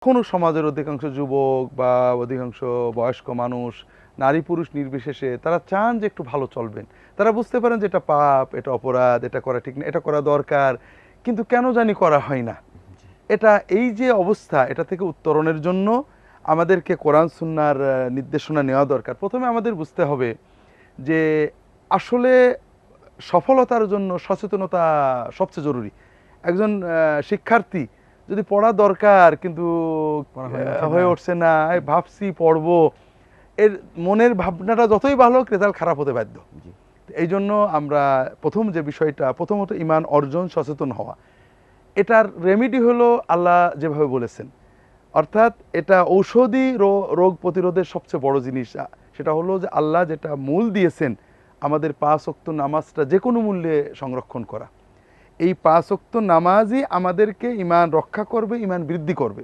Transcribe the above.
এখনও সমাজের অধিকাংশ যুবক বা অধিকাংশ বয়স্ক মানুষ, নারী পুরুষ নির্বিশেষে তারা চান যে একটু ভালো চলবেন। তারা বুঝতে পারেন যে এটা পাপ, এটা অপরাধ, এটা করা ঠিক না, এটা করা দরকার, কিন্তু কেন জানি করা হয় না। এটা এই যে অবস্থা, এটা থেকে উত্তরণের জন্য আমাদেরকে কোরআন সুন্নাহর নির্দেশনা নেওয়া দরকার। প্রথমে আমাদের বুঝতে হবে যে আসলে সফলতার জন্য সচেতনতা সবচেয়ে জরুরি। একজন শিক্ষার্থী যদি পড়া দরকার কিন্তু হয়ে উঠছে না, ভাবছি পড়বো, এর মনের ভাবনাটা যতই ভালো হোক রেজাল্ট খারাপ হতে বাধ্য। এই জন্য আমরা প্রথম যে বিষয়টা, প্রথমত ঈমান অর্জন, সচেতন হওয়া। এটার রেমেডি হলো আল্লাহ যেভাবে বলেছেন, অর্থাৎ এটা ঔষধি রোগ প্রতিরোধের সবচেয়ে বড় জিনিস। সেটা হলো যে আল্লাহ যেটা মূল দিয়েছেন, আমাদের 5 ওয়াক্ত নামাজটা যে কোনো মূল্যে সংরক্ষণ করা। এই 5 ওয়াক্ত নামাজই আমাদেরকে ঈমান রক্ষা করবে, ঈমান বৃদ্ধি করবে।